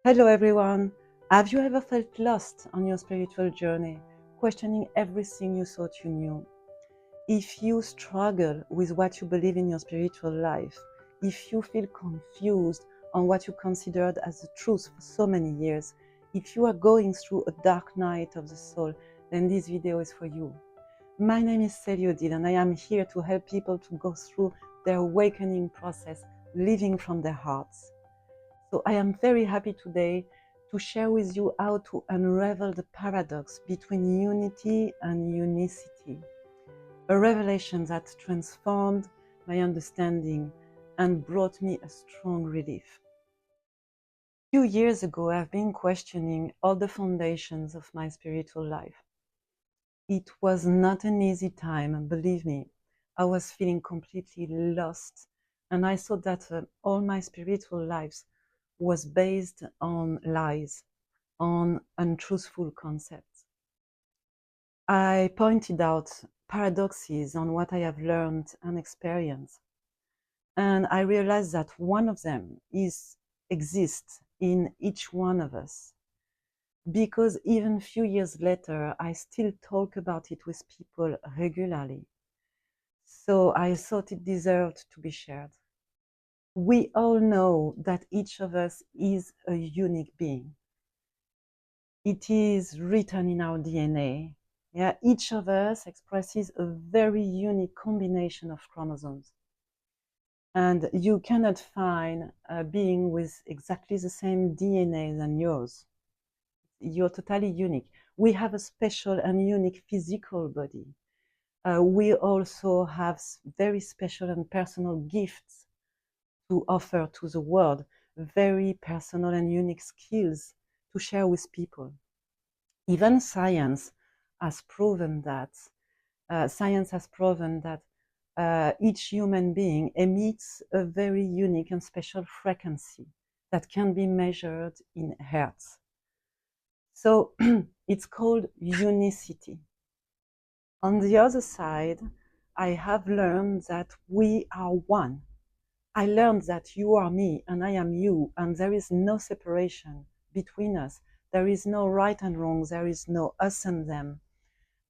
Hello everyone! Have you ever felt lost on your spiritual journey, questioning everything you thought you knew? If you struggle with what you believe in your spiritual life, if you feel confused on what you considered as the truth for so many years, if you are going through a dark night of the soul, then this video is for you. My name is Célie Odile and I am here to help people to go through their awakening process, living from their hearts. So I am very happy today to share with you how to unravel the paradox between unity and unicity. A revelation that transformed my understanding and brought me a strong relief. A few years ago, I've been questioning all the foundations of my spiritual life. It was not an easy time, and believe me, I was feeling completely lost, and I thought that all my spiritual lives was based on lies, on untruthful concepts. I pointed out paradoxes on what I have learned and experienced, and I realized that one of them exists in each one of us. Because even a few years later, I still talk about it with people regularly. So I thought it deserved to be shared. We all know that each of us is a unique being. It is written in our DNA. Yeah, each of us expresses a very unique combination of chromosomes. And you cannot find a being with exactly the same DNA than yours. You're totally unique. We have a special and unique physical body. We also have very special and personal gifts to offer to the world, very personal and unique skills to share with people. Even science has proven that. Each human being emits a very unique and special frequency that can be measured in hertz. So it's called unicity. On the other side, I have learned that we are one. I learned that you are me and I am you, and there is no separation between us. There is no right and wrong. There is no us and them.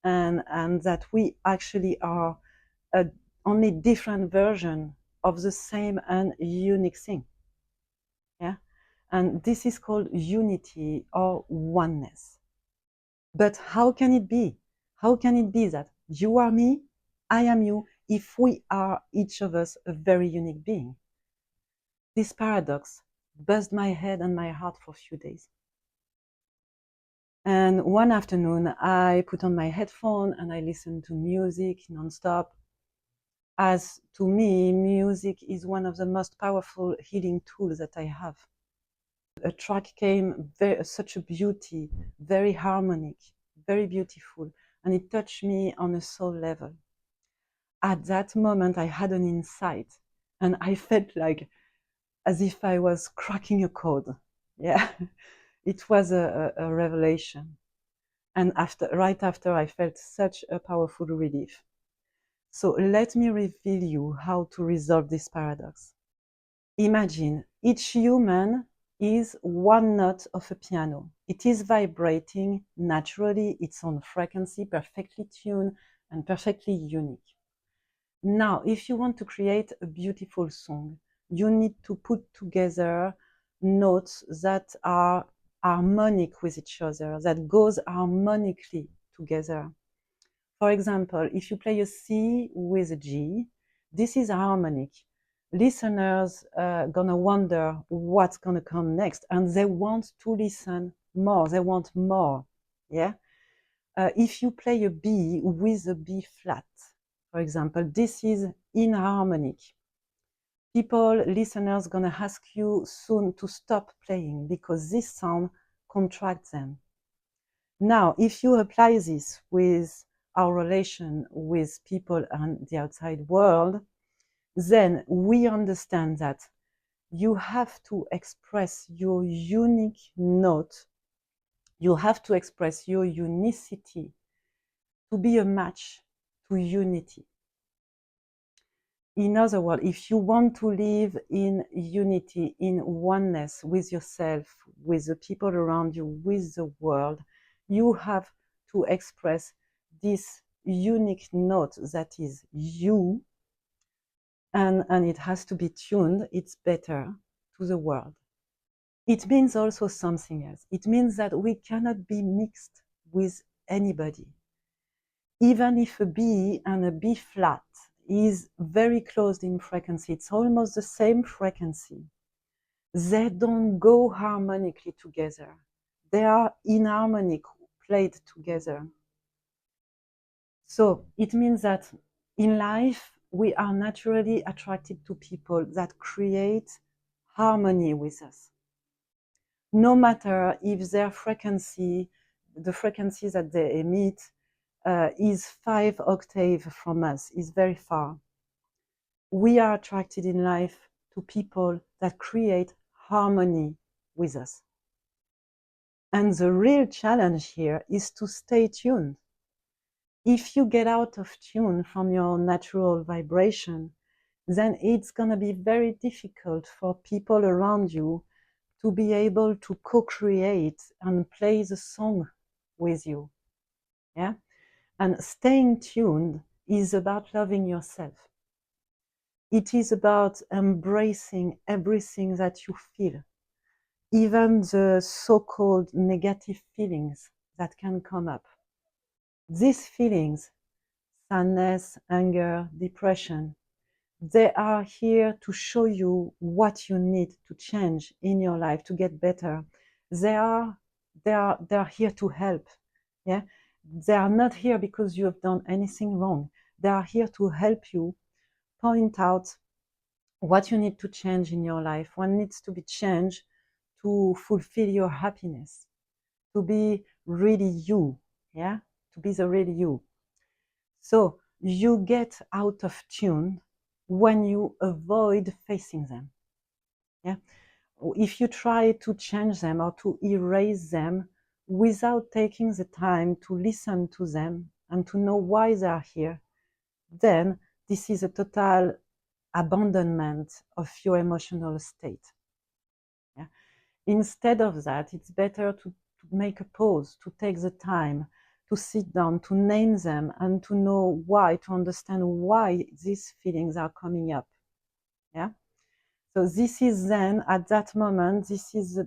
And that we actually are a only different version of the same and unique thing. Yeah? And this is called unity or oneness. But how can it be? How can it be that you are me, I am you, if we are each of us a very unique being? This paradox buzzed my head and my heart for a few days. And one afternoon, I put on my headphone and I listened to music nonstop. As to me, music is one of the most powerful healing tools that I have. A track came, such a beauty, very harmonic, very beautiful, and it touched me on a soul level. At that moment, I had an insight, and I felt like as if I was cracking a code. Yeah, it was a revelation. And right after, I felt such a powerful relief. So let me reveal you how to resolve this paradox. Imagine each human is one note of a piano. It is vibrating naturally, its own frequency, perfectly tuned and perfectly unique. Now, if you want to create a beautiful song, you need to put together notes that are harmonic with each other, that goes harmonically together. For example, if you play a C with a G, this is harmonic. Listeners gonna wonder what's gonna come next, and they want to listen more. They want more. Yeah. If you play a B with a B flat, for example, this is inharmonic. Listeners gonna ask you soon to stop playing because this sound contracts them. Now, if you apply this with our relation with people and the outside world, then we understand that you have to express your unique note. You have to express your unicity to be a match to unity. In other words, if you want to live in unity, in oneness with yourself, with the people around you, with the world, you have to express this unique note that is you, and it has to be tuned, it's better, to the world. It means also something else. It means that we cannot be mixed with anybody. Even if a B and a B flat is very close in frequency, it's almost the same frequency, they don't go harmonically together. They are inharmonic, played together. So it means that in life, we are naturally attracted to people that create harmony with us. No matter if their frequency, the frequency that they emit, is 5 octaves from us, is very far. We are attracted in life to people that create harmony with us. And the real challenge here is to stay tuned. If you get out of tune from your natural vibration, then it's going to be very difficult for people around you to be able to co-create and play the song with you. Yeah? And staying tuned is about loving yourself. It is about embracing everything that you feel, even the so-called negative feelings that can come up. These feelings, sadness, anger, depression, they are here to show you what you need to change in your life to get better. They are here to help. Yeah, they are not here because you have done anything wrong. They are here to help you point out what you need to change in your life, what needs to be changed to fulfill your happiness, to be really you. Yeah, to be the real you. So you get out of tune when you avoid facing them. Yeah? If you try to change them or to erase them without taking the time to listen to them and to know why they are here, then this is a total abandonment of your emotional state. Yeah? Instead of that, it's better to make a pause, to take the time, to sit down, to name them, and to know why, to understand why these feelings are coming up. Yeah. So this is then, at that moment, this is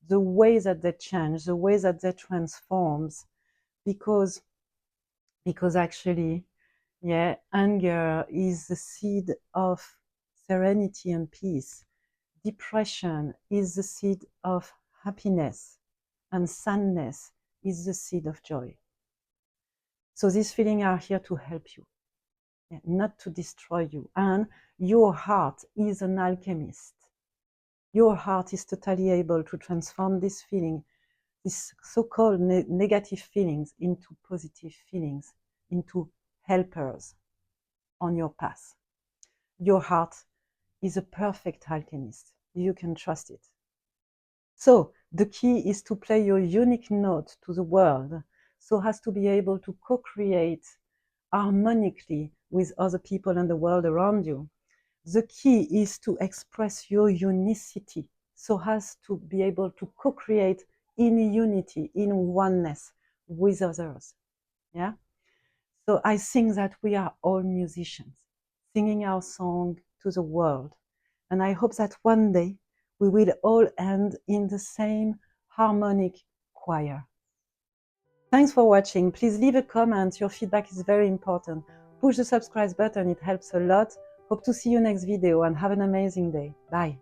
the way that they change, the way that they transforms, because actually, yeah, anger is the seed of serenity and peace. Depression is the seed of happiness, and sadness is the seed of joy. So these feelings are here to help you, not to destroy you. And your heart is an alchemist. Your heart is totally able to transform this feeling, these so-called negative feelings, into positive feelings, into helpers on your path. Your heart is a perfect alchemist. You can trust it. So the key is to play your unique note to the world so as to be able to co-create harmonically with other people and the world around you. The key is to express your unicity so as to be able to co-create in unity, in oneness with others. Yeah? So I think that we are all musicians singing our song to the world. And I hope that one day we will all end in the same harmonic choir. Thanks for watching. Please leave a comment. Your feedback is very important. Push the subscribe button. It helps a lot. Hope to see you next video and have an amazing day. Bye.